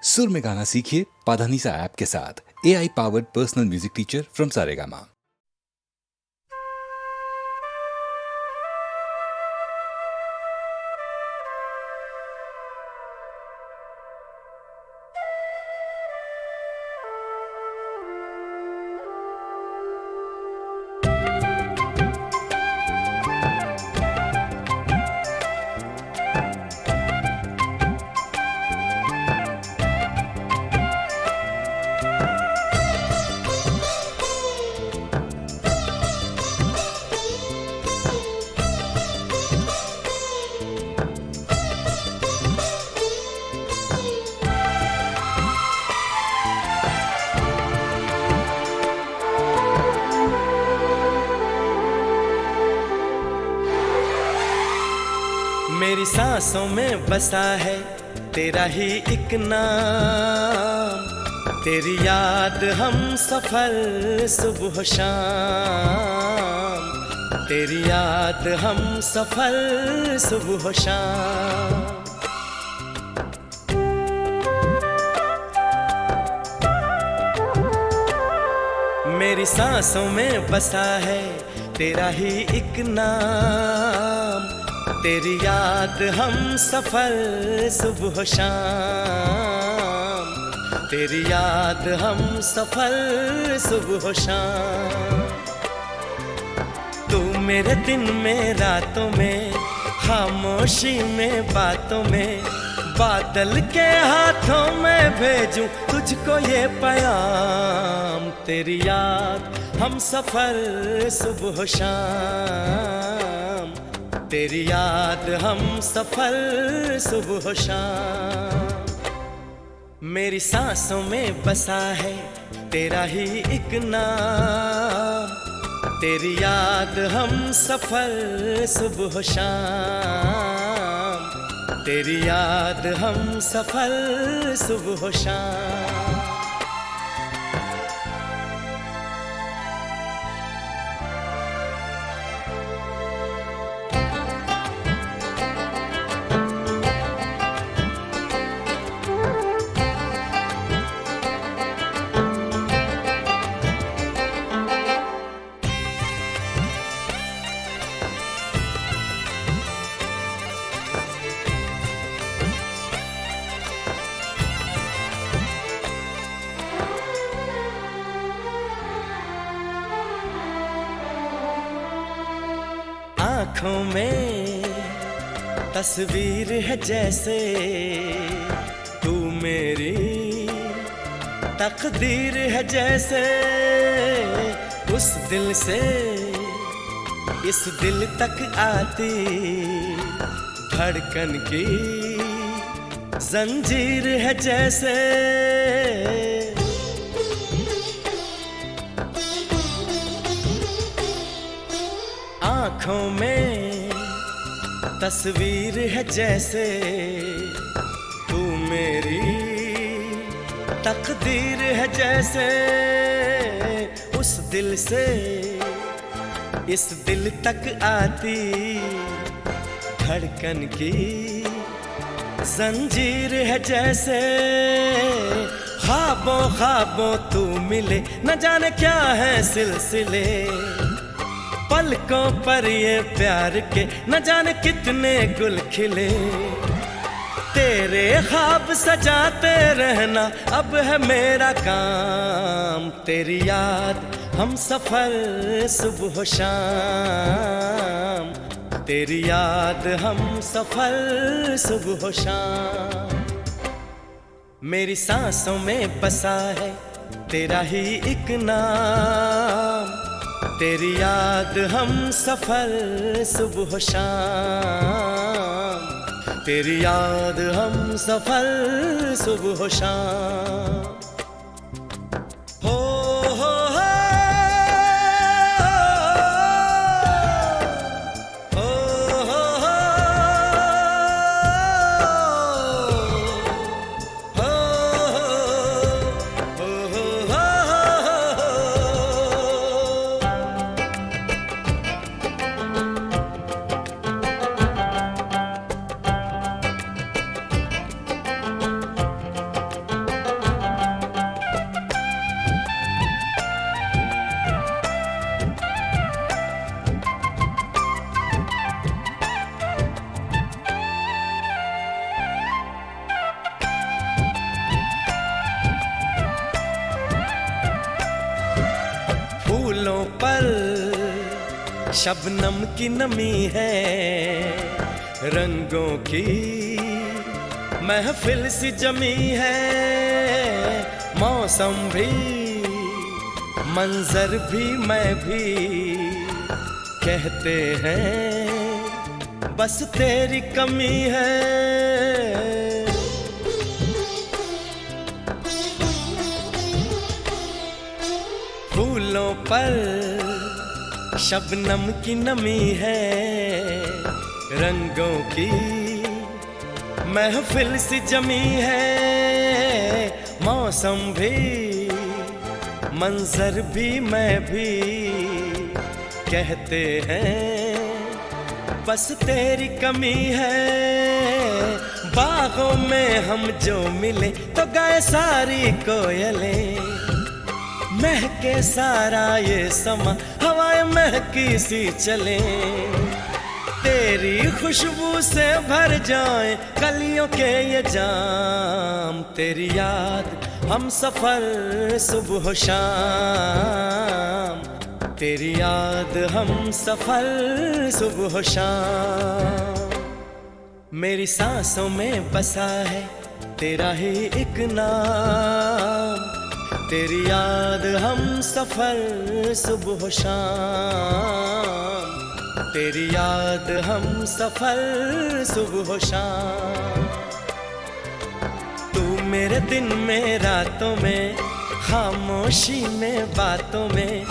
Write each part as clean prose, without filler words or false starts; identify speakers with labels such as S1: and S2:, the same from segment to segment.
S1: सुर में गाना सीखिए पाधानीसा ऐप के साथ। AI powered personal music teacher from Saregama.
S2: मेरी सांसों में बसा है तेरा ही एक नाम, तेरी याद हम सफर सुबह शाम, तेरी याद हम सफर सुबह शाम। मेरी सांसों में बसा है तेरा ही एक नाम, तेरी याद हम सफर सुबह शाम, तेरी याद हम सफर सुबह शाम। तू मेरे दिन में रातों में, खामोशी में बातों में, बादल के हाथों में भेजूं तुझको ये पैगाम, तेरी याद हम सफर सुबह शाम, तेरी याद हम सफर सुबह शाम। मेरी सांसों में बसा है तेरा ही एक नाम, तेरी याद हम सफर सुबह शाम, तेरी याद हम सफर सुबह शाम। आँखों में तस्वीर है जैसे तू मेरी तकदीर है जैसे, उस दिल से इस दिल तक आती धड़कन की जंजीर है जैसे। आँखों में तस्वीर है जैसे तू मेरी तकदीर है जैसे, उस दिल से इस दिल तक आती धड़कन की जंजीर है जैसे। ख्वाबों ख्वाबों तू मिले न जाने क्या है सिलसिले, पलकों पर ये प्यार के न जाने कितने गुल खिले, तेरे ख्वाब सजाते रहना अब है मेरा काम, तेरी याद हम सफर सुबह शाम, तेरी याद हम सफर सुबह शाम। मेरी सांसों में बसा है तेरा ही एक नाम, तेरी याद हम सफर सुबह शाम, तेरी याद हम सफर सुबह शाम। हो हो हो पर शबनम की नमी है, रंगों की महफिल सी जमी है। मौसम भी मंजर भी मैं भी कहते हैं बस तेरी कमी है। फूलों पर शबनम की नमी है, रंगों की महफिल सी जमी है। मौसम भी मंजर भी मैं भी कहते हैं बस तेरी कमी है। बागों में हम जो मिले तो गाए सारी कोयलें, महके सारा ये समा हवाएं महकी सी चले। तेरी खुशबू से भर जाए कलियों के ये जाम, तेरी याद हम सफर सुबह शाम, तेरी याद हम सफर सुबह शाम। मेरी सांसों में बसा है तेरा ही एक नाम, तेरी याद हम सफर सुबह शाम, तेरी याद हम सफर सुबह शाम। तू मेरे दिन में रातों में, खामोशी में बातों में,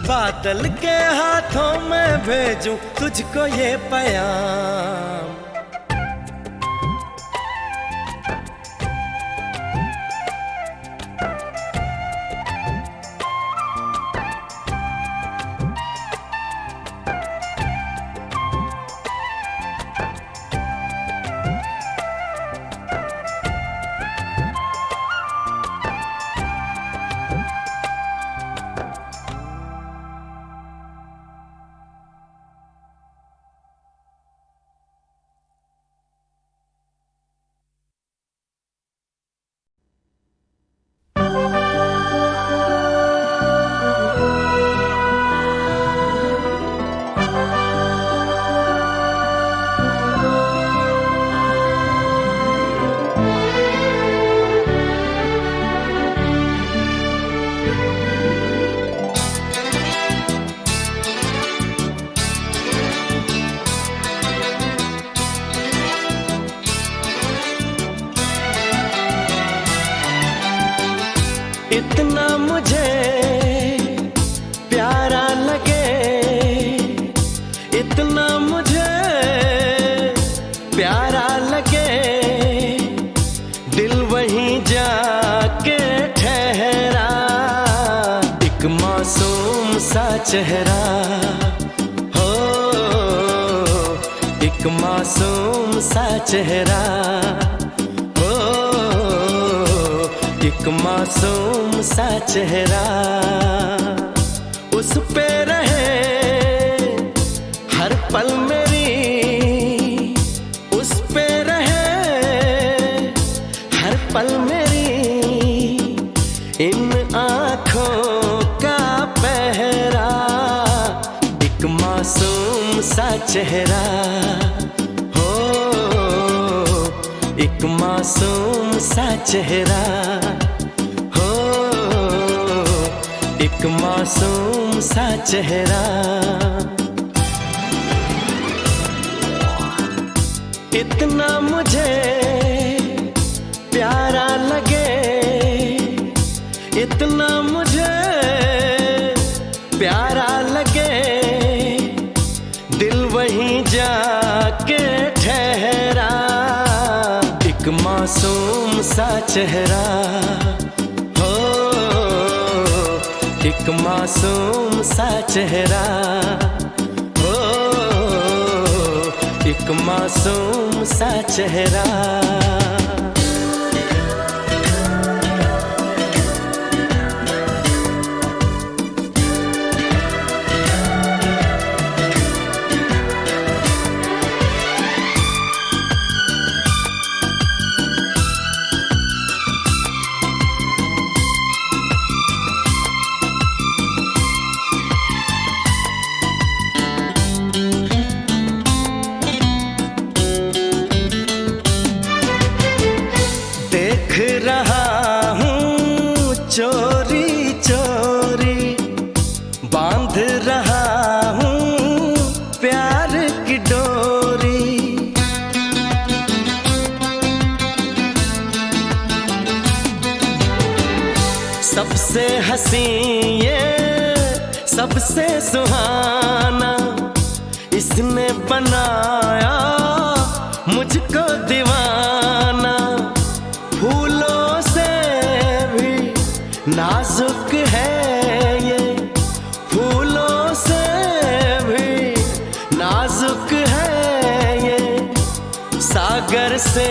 S2: बादल के हाथों में भेजूं तुझको ये पैगाम। इतना मुझे प्यारा लगे, इतना मुझे प्यारा लगे, दिल वहीं जाके ठहरा। एक मासूम सा चेहरा हो, एक मासूम सा चेहरा, एक मासूम सा चेहरा। उस पे रहे हर पल मेरी, उस पे रहे हर पल मेरी, इन आँखों का पहरा। एक मासूम सा चेहरा हो, एक मासूम सा चेहरा हो, एक मासूम सा चेहरा। इतना मुझे प्यारा लगे, इतना मुझे प्यारा लगे, दिल वहीं जाके ठहरा। एक मासूम सा चेहरा हो, एक मासूम सा चेहरा हो, एक मासूम सा चेहरा। रहा हूँ चोरी चोरी, बांध रहा हूँ प्यार की डोरी। सबसे हंसी ये सबसे सुहाना, इसने बनाया मुझको दीवाना। फूलों से भी नाजुक है ये, फूलों से भी नाजुक है ये, सागर से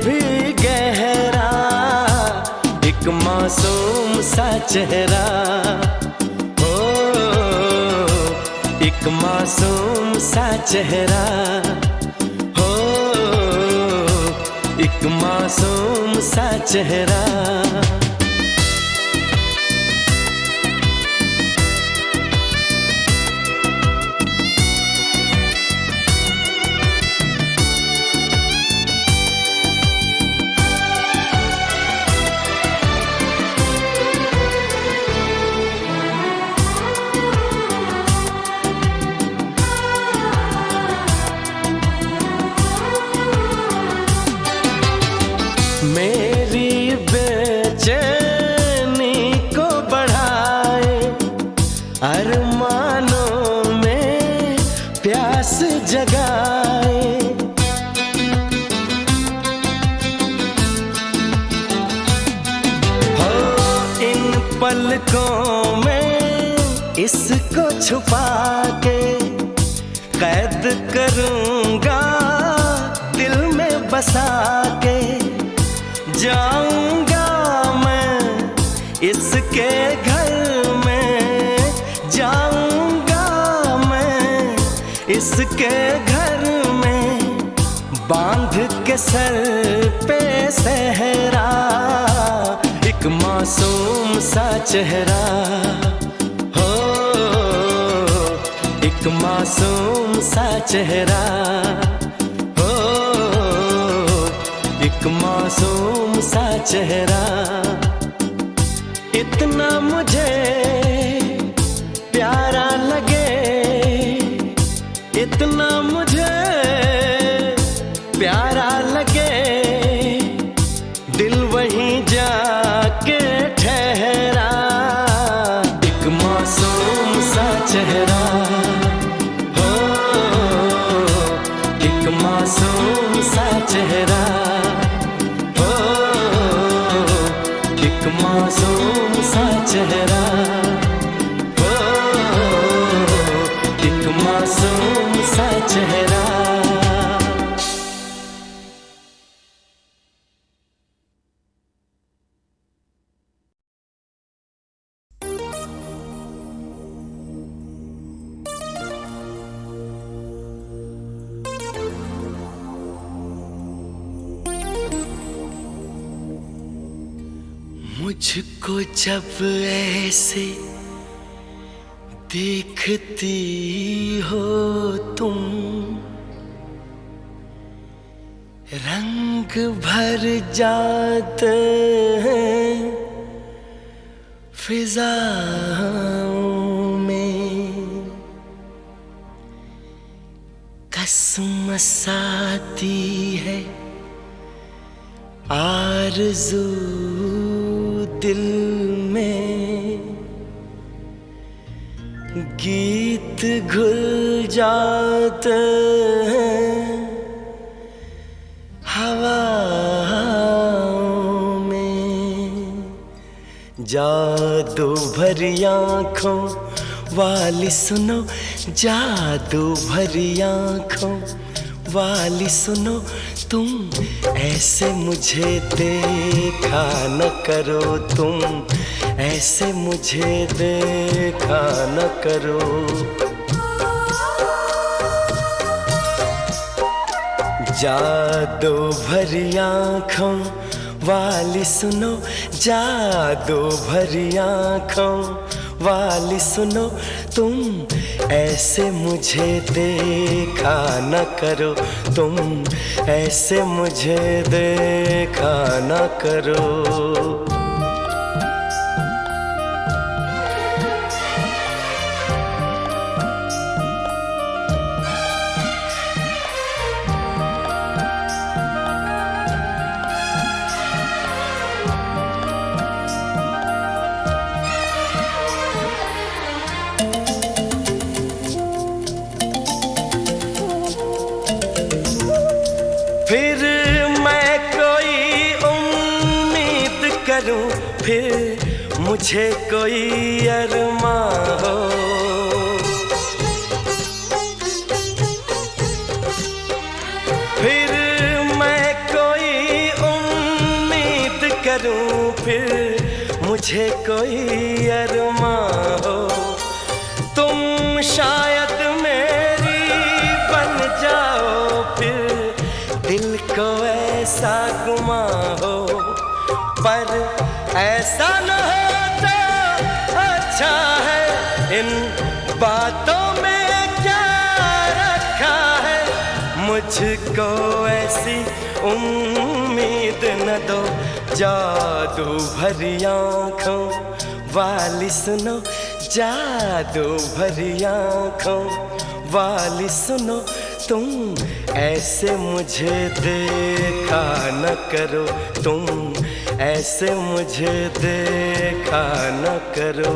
S2: भी गहरा एक मासूम सा चेहरा। एक मासूम सा चेहरा हो, एक मासूम सा चेहरा। मेरी बेचैनी को बढ़ाए, अरमानों में प्यास जगाए। हो इन पलकों में इसको छुपा के कैद करूंगा दिल में बसा के। जाऊंगा मैं इसके घर में, जाऊंगा मैं इसके घर में, बांध के सर पे सहरा एक मासूम सा चेहरा हो, एक मासूम सा चेहरा हो, एक मासूम सा चेहरा। इतना मुझे प्यारा लगे, इतना मुझे प्यारा लगे, दिल वहीं जाके ठहरा एक मासूम सा चेहरा हो, एक मासूम सा चेहरा, मासूम सा चेहरा हो, एक मासूम सा चेहरा। मुझको जब ऐसे देखती हो तुम, रंग भर जाते हैं फिजाओं में। कसमस आती है आरज़ू दिल में, गीत घुल जाते हैं हवाओं में। जादू भरी आँखों वाली सुनो, जादू भरी आँखों वाली सुनो, तुम ऐसे मुझे देखा न करो, तुम ऐसे मुझे देखा न करो। जादू भरी आँखों वाली सुनो जादू भरी आँखों वाली सुनो, तुम ऐसे मुझे देखा न करो, तुम ऐसे मुझे देखा न करो। फिर मैं कोई उम्मीद करूं, फिर मुझे कोई अरमां हो। फिर मैं कोई उम्मीद करूं, फिर मुझे कोई अरमां हो। तुम शायद मेरी बन जाओ, फिर दिल को ऐसा गुमा हो। पर ऐसा न हो तो अच्छा है, इन बातों में क्या रखा है। मुझको ऐसी उम्मीद न दो, जादू भरी आँखों वाली सुनो, जादू भरी आँखों वाली सुनो, तुम ऐसे मुझे देखा न करो, तुम ऐसे मुझे देखा न करो।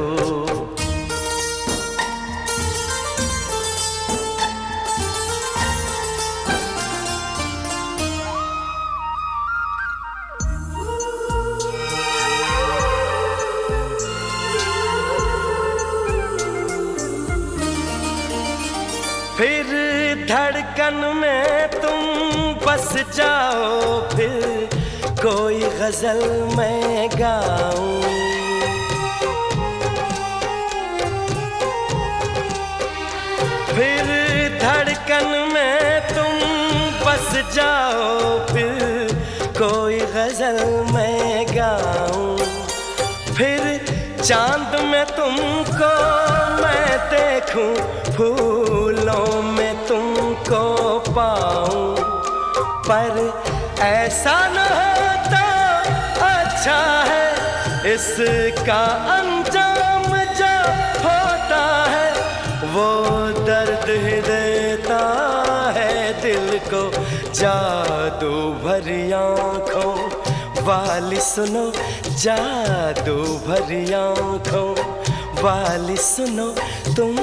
S2: फिर धड़कन में तुम बस जाओ, फिर कोई गजल मैं गाऊं। फिर धड़कन में तुम बस जाओ, फिर कोई गजल मैं गाऊं। फिर चांद में तुमको मैं देखूं, फूलों में तुमको पाऊं। पर ऐसा न हो तो अच्छा है, इसका अंजाम जो होता है वो दर्द ही देता है दिल को। जादू भरी आँखों वाली सुनो, जादू भरी आँखों वाली सुनो, तुम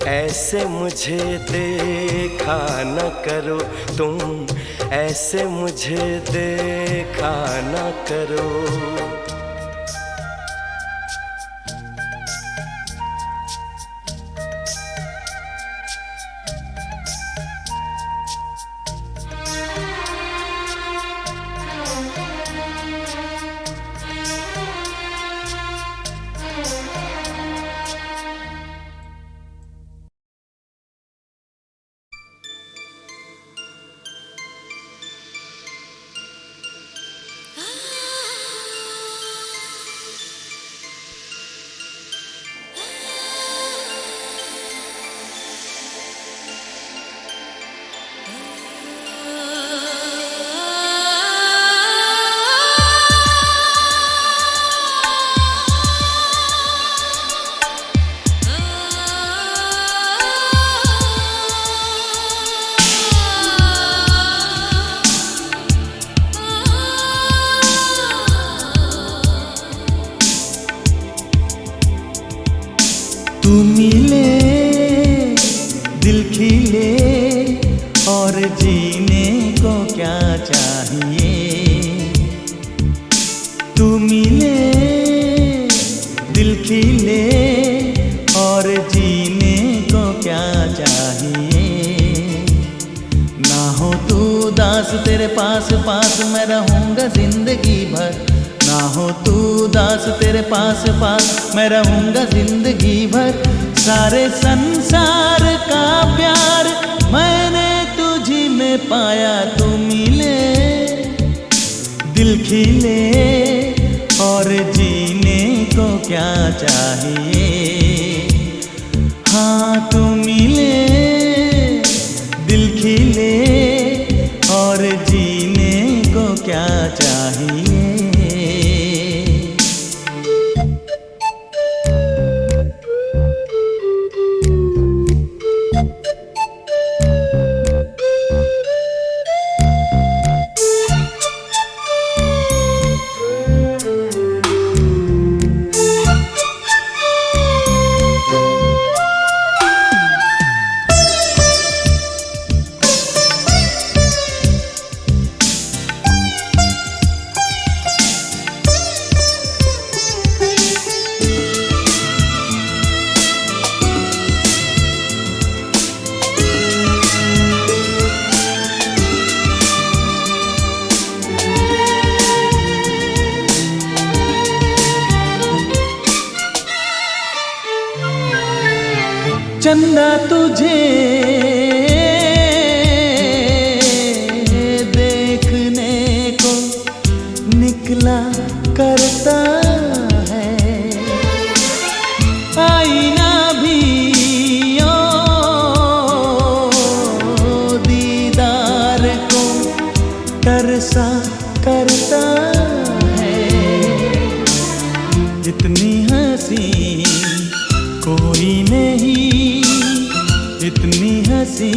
S2: ऐसे मुझे देखा न करो, तुम ऐसे मुझे देखा न करो।
S3: तू मिले दिल खिले और जीने को क्या चाहिए। तू मिले दिल खिले और जीने को क्या चाहिए। ना हो तू दास तेरे पास पास मैं रहूँगा जिंदगी भर। ना हो तू दास तेरे पास पास मैं रहूँगा जिंदगी भर। सारे संसार का प्यार मैंने तुझी में पाया। तू मिले दिल खिले और जीने को क्या चाहिए। हाँ तू मिले, दिल खिले और जीने को क्या चाहिए। चंदा तुझे देखने को निकला करता है, आईना भी ओ दीदार को तरसा करता है। इतनी हंसी कोई नहीं, इतनी हंसी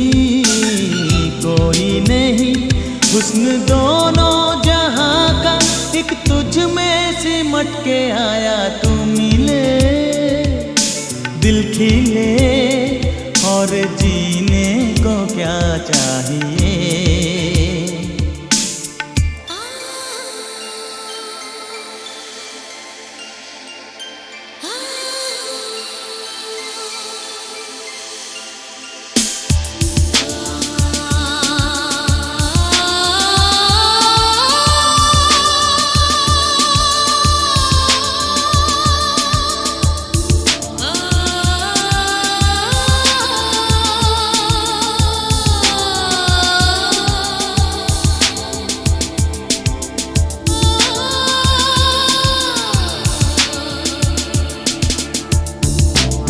S3: कोई नहीं, हुस्न दोनों जहां का एक तुझ में सिमट के आया। तू मिले, दिल खिले और जीने को क्या चाहिए।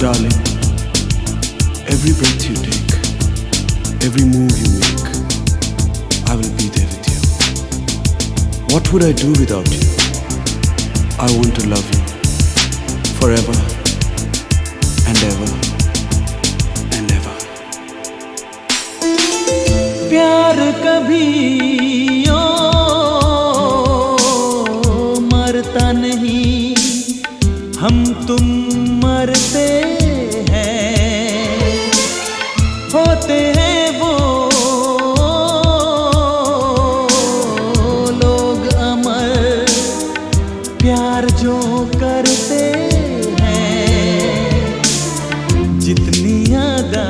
S4: Darling, every breath you take, every move you make, I will be there with you. What would I do without you? I want to love you forever and ever and ever.
S3: प्यार कभी ओ मरता नहीं, हम तुम मरते हैं, होते हैं वो लोग अमर, प्यार जो करते हैं। जितनी अदा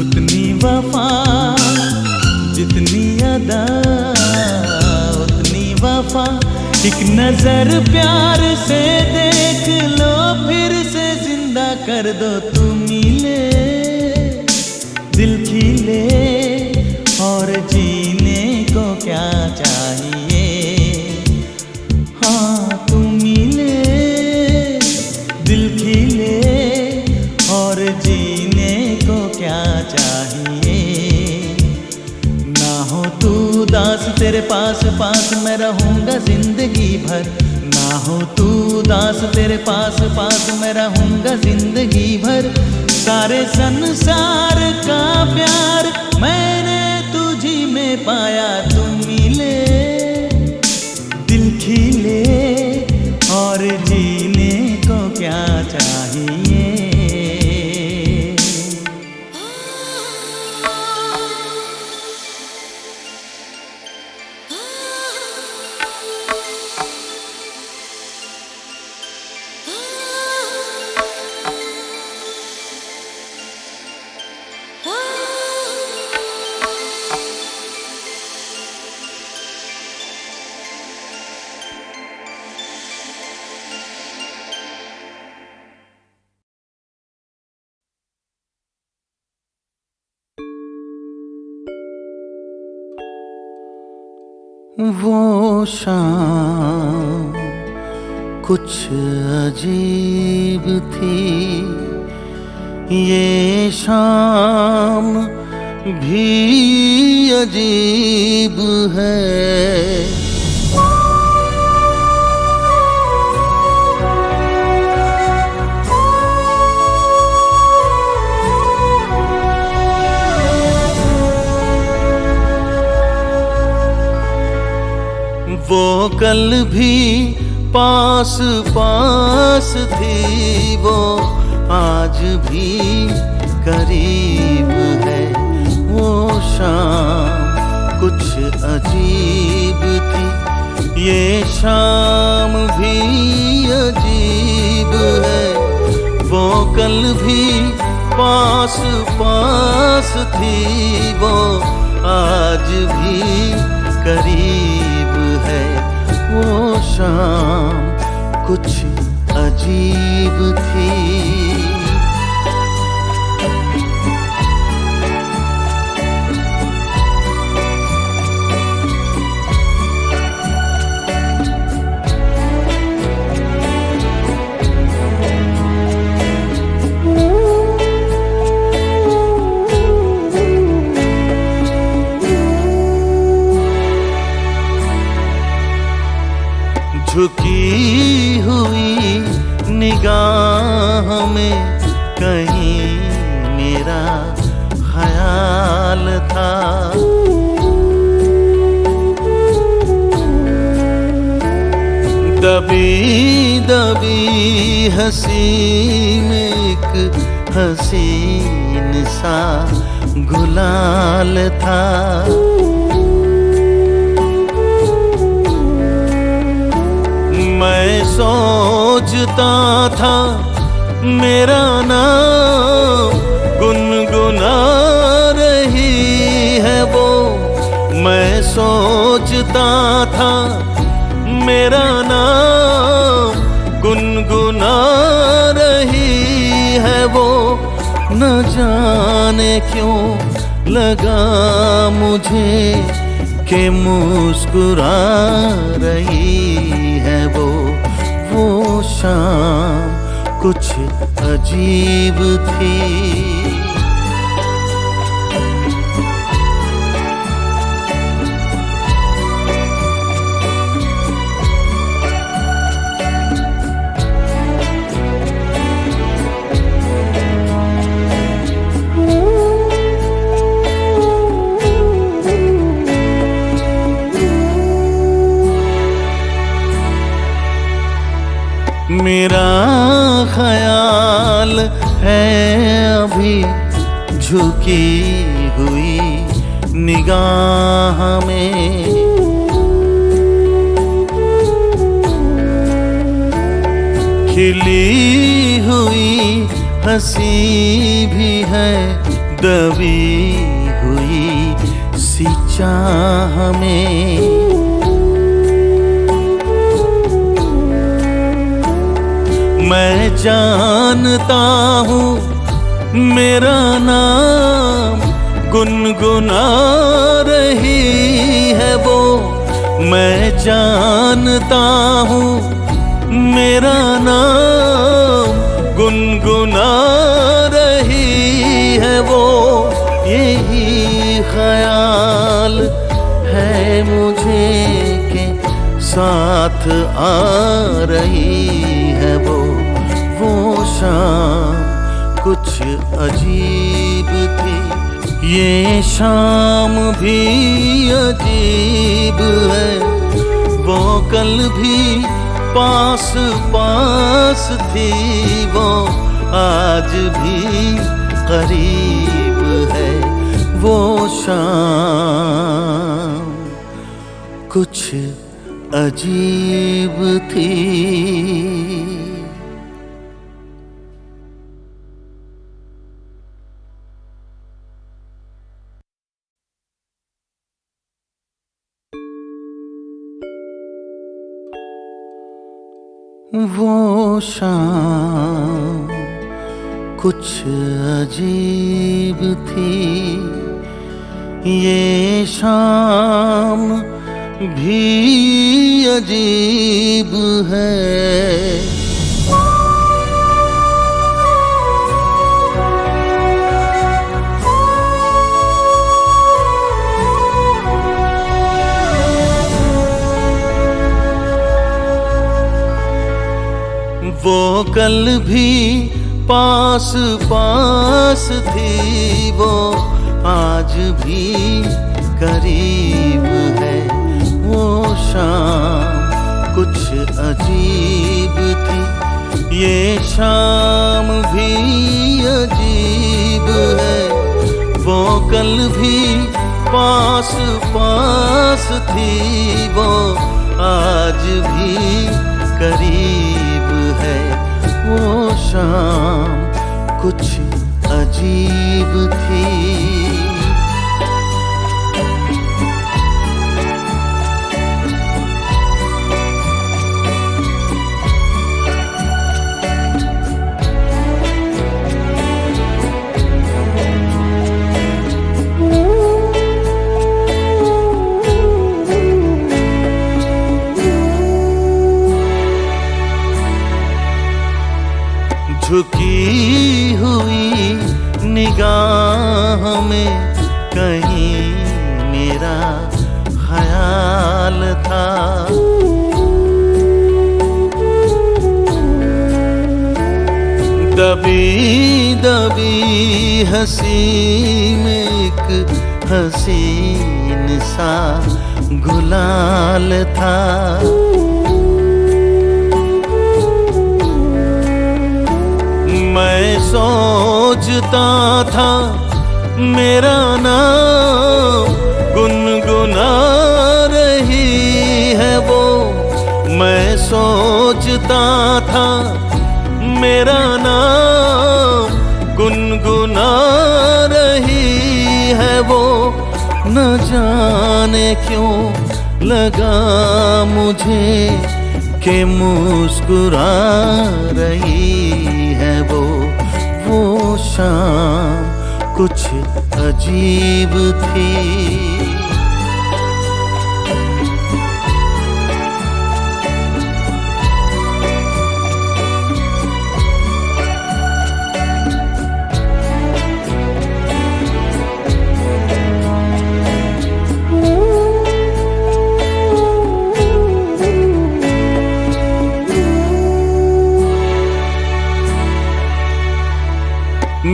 S3: उतनी वफा, जितनी अदा उतनी वफा। एक नजर प्यार से देख लो, फिर से जिंदा कर दो। तू मिले, दिल खिले और जीने को क्या चाहिए। हाँ तू मिले, दिल खिले और जीने को क्या चाहिए। ना हो तू दास, तेरे पास पास मैं रहूंगा जिंदगी भर। ना हो तू दास, तेरे पास पास मैं रहूंगा जिंदगी भर। सारे संसार का प्यार मैंने तुझी में पाया। तू मिले, दिल खिले और जीने को क्या चाहिए। शाम कुछ अजीब थी, ये शाम भी अजीब है। वो कल भी पास पास थी, वो आज भी करीब है। वो शाम कुछ अजीब थी, ये शाम भी अजीब है। वो कल भी पास पास थी, वो आज भी करीब है। वो शाम कुछ अजीब थी। झुकी हुई निगाह में कहीं मेरा ख्याल था। दबी दबी हंसी में एक हसीन सा गुलाल था। मैं सोचता था मेरा नाम गुनगुना रही है वो। मैं सोचता था मेरा नाम गुनगुना रही है वो। न जाने क्यों लगा मुझे कि मुस्कुरा रही है वो। वो शाम कुछ अजीब थी। मेरा ख्याल है अभी झुकी हुई निगाह में। खिली हुई हंसी भी है दबी हुई सी चाह में। मैं जानता हूँ मेरा नाम गुनगुना रही है वो। मैं जानता हूँ मेरा नाम गुनगुना रही है वो। यही ख्याल है मुझे के साथ आ रही है वो। वो शाम कुछ अजीब थी, ये शाम भी अजीब है। वो कल भी पास पास थी, वो आज भी करीब है। वो शाम कुछ अजीब थी। वो शाम कुछ अजीब थी, ये शाम भी अजीब है। वो कल भी पास पास थी, वो आज भी करीब है। वो शाम कुछ अजीब थी, ये शाम भी अजीब है। वो कल भी पास पास थी, वो आज भी करीब है। वो शाम कुछ अजीब थी। झुकी हुई निगाह में कहीं मेरा ख्याल था। दबी दबी हंसी में एक हसीन सा गुलाल था। मैं सोचता था मेरा नाम गुनगुना रही है वो। मैं सोचता था मेरा नाम गुनगुना रही है वो। न जाने क्यों लगा मुझे कि मुस्कुरा रही है वो। वो शाम कुछ अजीब थी।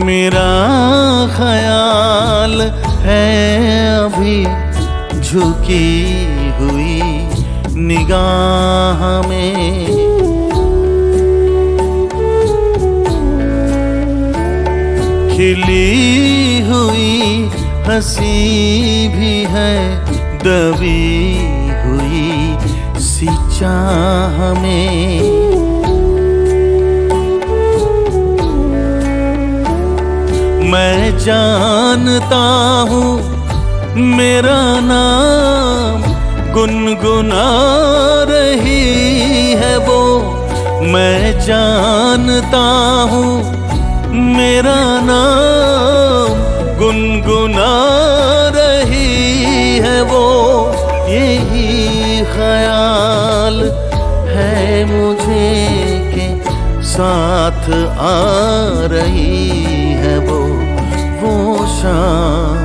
S3: मेरा ख्याल है अभी झुकी हुई निगाह में। खिली हुई हंसी भी है दबी हुई सी चाह में। मैं जानता हूँ मेरा नाम गुनगुना रही है वो। मैं जानता हूँ मेरा नाम गुनगुना रही है वो। यही ख्याल है मुझे के साथ आ रही है वो। वो शाम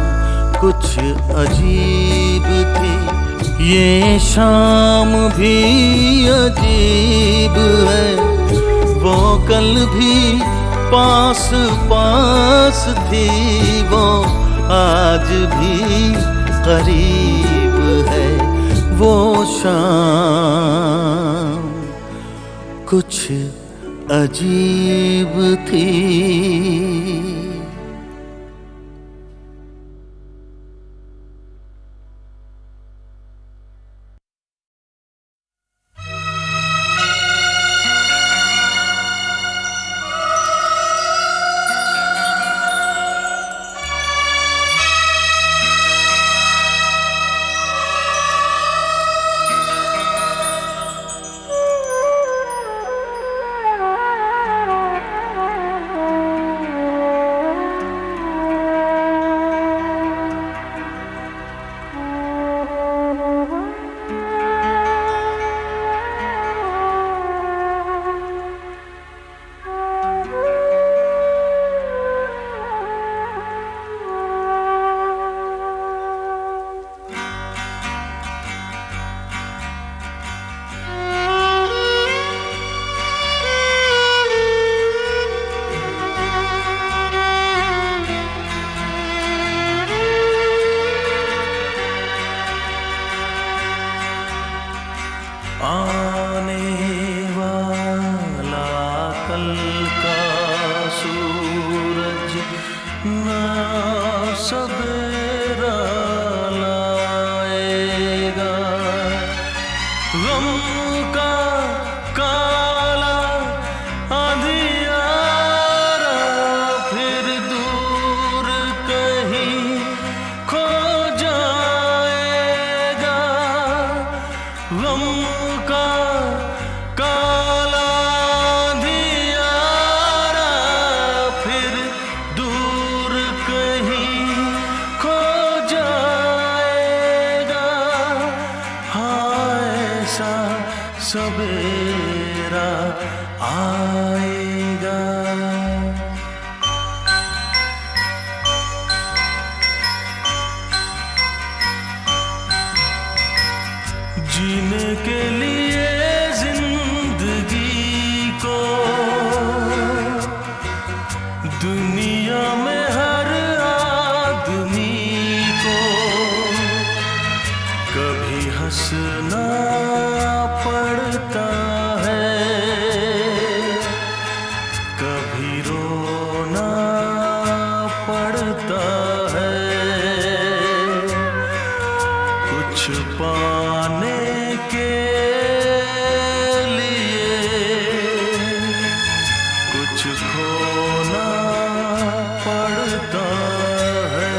S3: कुछ अजीब थी, ये शाम भी अजीब है। वो कल भी पास पास थी, वो आज भी करीब है। वो शाम कुछ अजीब थी।
S2: मेरा आएगा। जीने के लिए जिंदगी को दुनिया में हर आदमी को कभी हंसना पड़ता है, कभी रोना पड़ता है। कुछ पाने के लिए कुछ खोना पड़ता है।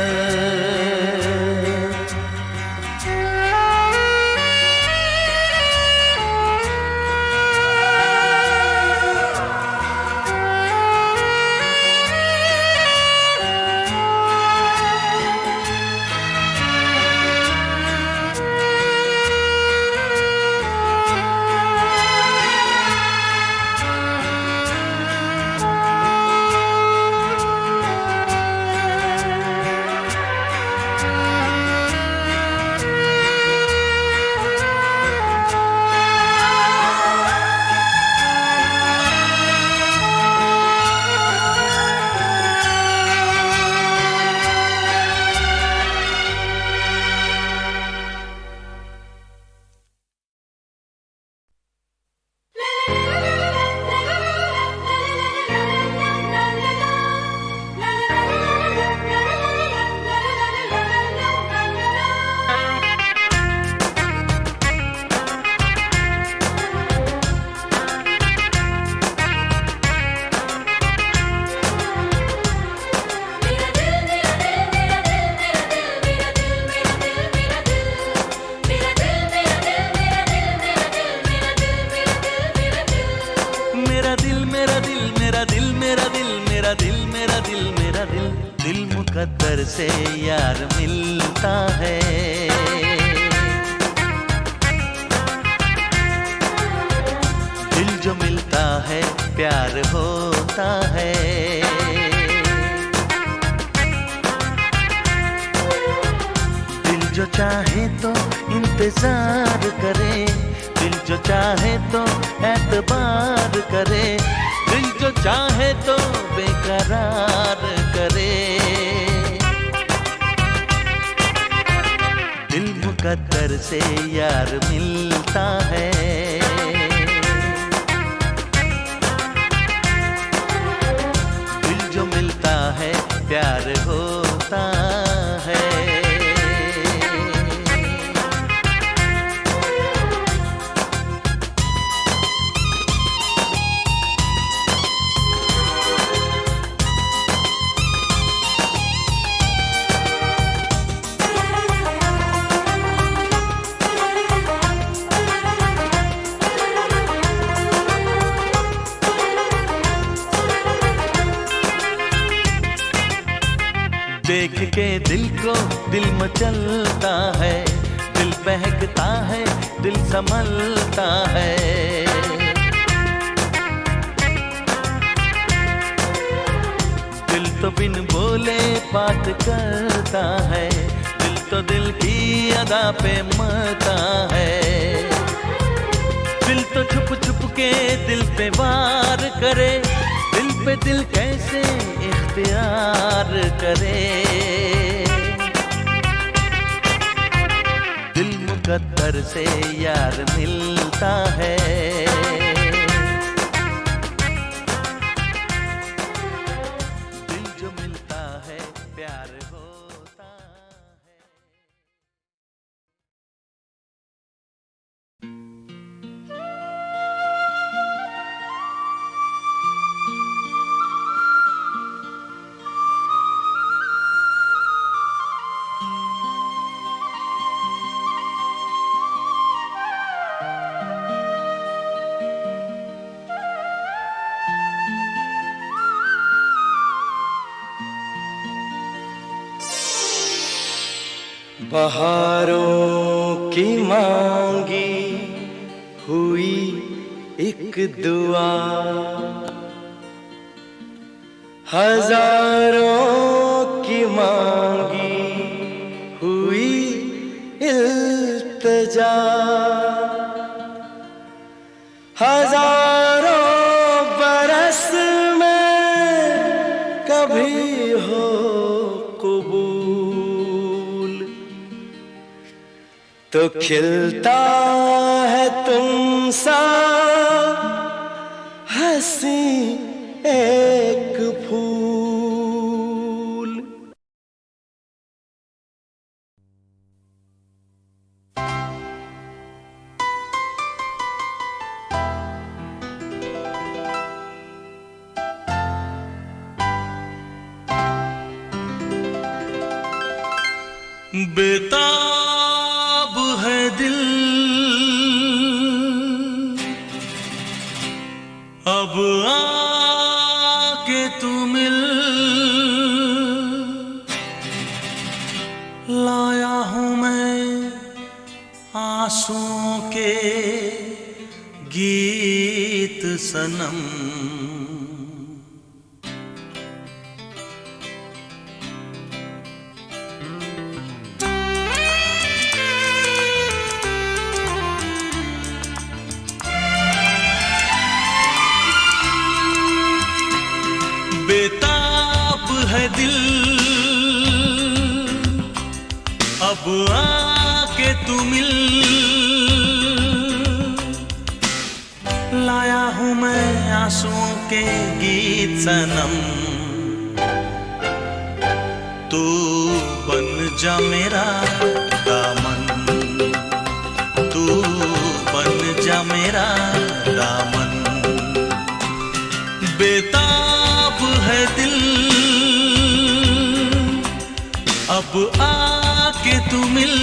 S2: दिल मुकद्दर से यार मिलता है। दिल जो मिलता है प्यार होता है। दिल जो चाहे तो इंतजार करे, दिल जो चाहे तो एतबार करे, दिल जो चाहे तो बेकरार करे। दिल मुकद्दर से यार मिलता है। दिल जो मिलता है प्यार होता है। देख के दिल को दिल मचलता है, दिल बहकता है, दिल संभलता है। दिल तो बिन बोले बात करता है, दिल तो दिल की अदा पे मरता है। दिल तो छुप छुप के दिल पे वार करे, दिल पे दिल कैसे इख्तियार करे। दिल मुकद्दर से यार मिलता है। दिल जो मिलता है प्यार होता है। बहारों की मांगी हुई एक एक दुआ, हजारों की मांगी हुई इल्तिजा, हजारों बरस में कभी हो कबूल, तो खिलता है तुमसा हंसी एक फूल। बेताब है दिल अब आके तू मिल, लाया हूं मैं आंसुओं के गीत सनम। बेताब है दिल अब आके तू मिल, लाया हूं मैं आंसुओं के गीत सनम। तू बन जा मेरा दामन, तू बन जा मेरा दामन। बेताब है दिल अब आके तू मिल,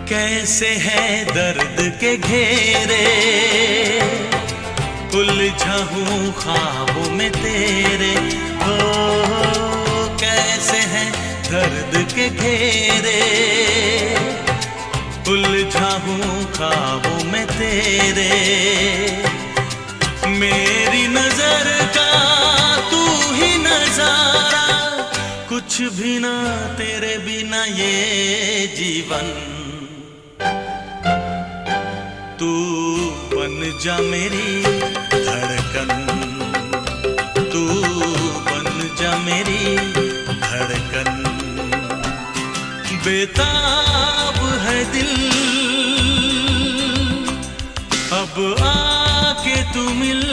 S2: कैसे है दर्द के घेरे उलझा हूँ ख्वाबों में तेरे। हो कैसे है दर्द के घेरे उलझा हूँ ख्वाबों में तेरे। मेरी नजर का तू ही नजारा, कुछ भी ना तेरे बिना ये जीवन। तू बन जा मेरी धड़कन, तू बन जा मेरी धड़कन। बेताब है दिल अब आके तू मिल,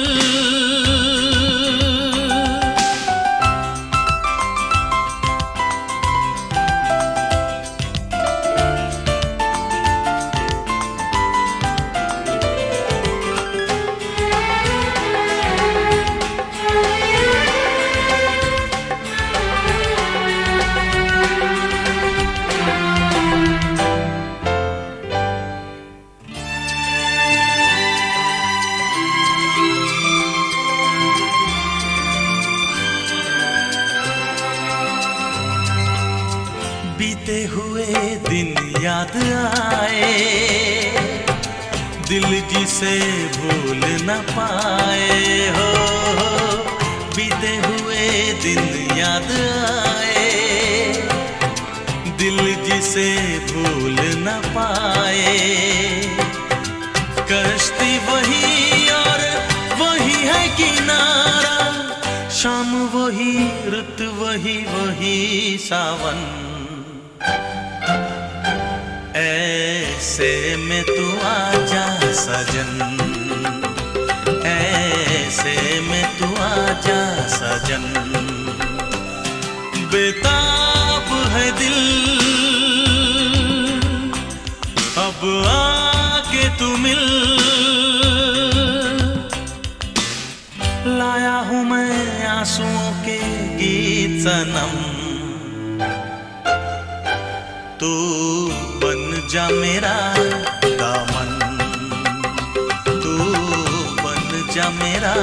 S2: बीते हुए दिन याद आए, दिल जिसे भूल न पाए। हो बीते हुए दिन याद आए, दिल जिसे भूल न पाए। कश्ती वही और वही है किनारा, शाम वही रुत वही वही सावन। ऐसे में तू आजा सजन, ऐसे में तू आजा सजन। बेताब है दिल अब आके तू मिल, लाया हूं मैं आंसुओं के
S5: सनम, तू बन जा मेरा दामन, तू बन जा मेरा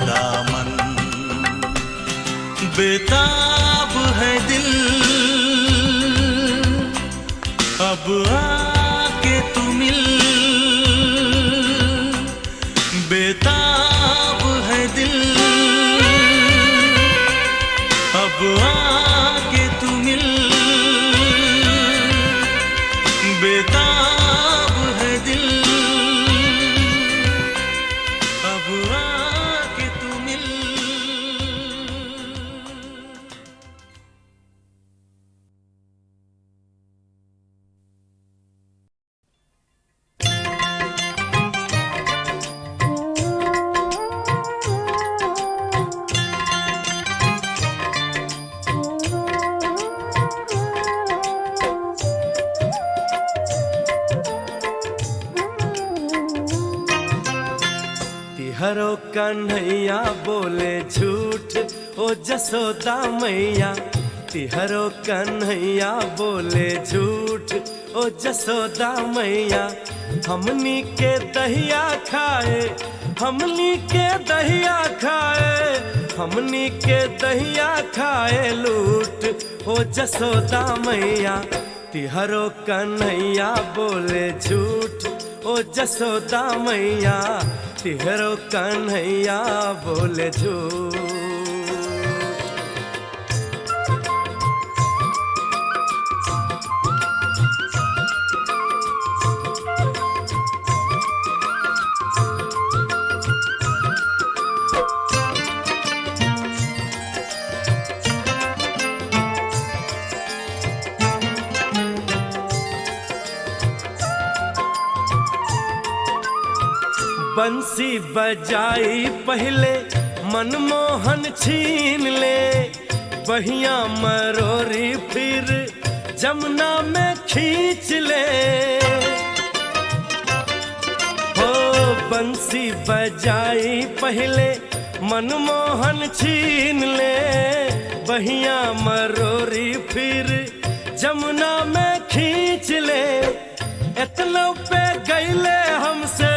S5: दामन। बेताब है दिल अब आके तू मिल, बेताब है दिल अब आके तू मिल, बेताब है दिल अब आके तू मिल।
S2: हरो कन्हैया बोले झूठ ओ जसोदा मैया, तिहरो कन्हैया बोले झूठ ओ जसोदा मैया। हमनी के दहिया खाए, हमनी के दहिया खाए, हमनी के दहिया खाए लूट ओ जसोदा मैया। तिहरो कन्हैया बोले झूठ ओ जसोदा मैया, तिहरो कन्हैया बोले झूठ। बंसी बजाई पहले मनमोहन छीन ले, बहिया मरोरी फिर जमुना में खींच ले। हो बंसी बजाई पहले मनमोहन छीन ले, बहिया मरोरी फिर जमुना में खींच ले। इतना पे गईले हमसे,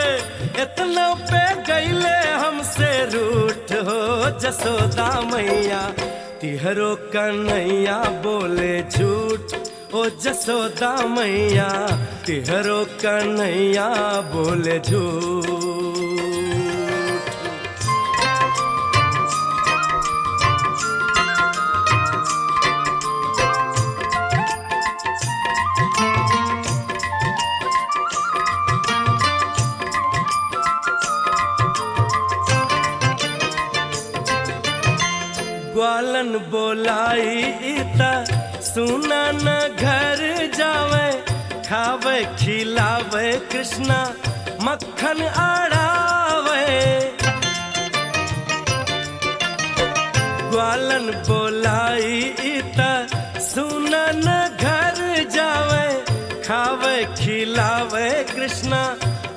S2: इतना पे गईले हमसे रूठ हो जसोदा मैया। तिहरो कन्हैया बोले झूठ ओ जसोदा मैया, तिहरो कन्हैया बोले झूठ। ग्वालन बोलाई इता सुना न घर जावे, खावे खिलावे कृष्णा मक्खन आड़ावे। ग्वालन बोलाई इता सुना न घर जावे, खावे खिलावे कृष्णा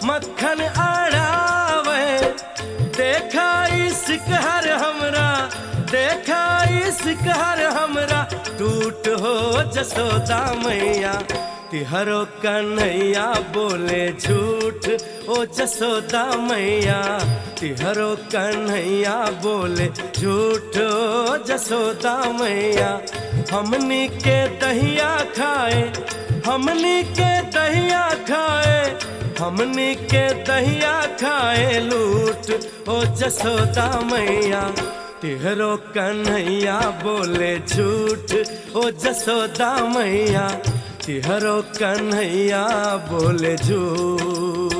S2: मक्खन आड़ावे। देखा सिकहर हमरा, देखा सिकहर हमरा टूट हो जसोदा मैया। तिहरो कन्हैया बोले झूठ ओ जसोदा मैया, तिहरो कन्हैया बोले झूठ ओ जसोदा मैया। हमनी के दहिया खाए, हमनी के दहिया खाए, हमनी के दहिया खाए लूट ओ जसोदा मैया। तिहरो कन्हैया बोले झूठ ओ जसोदा मैया, तिहरो कन्हैया बोले झूठ।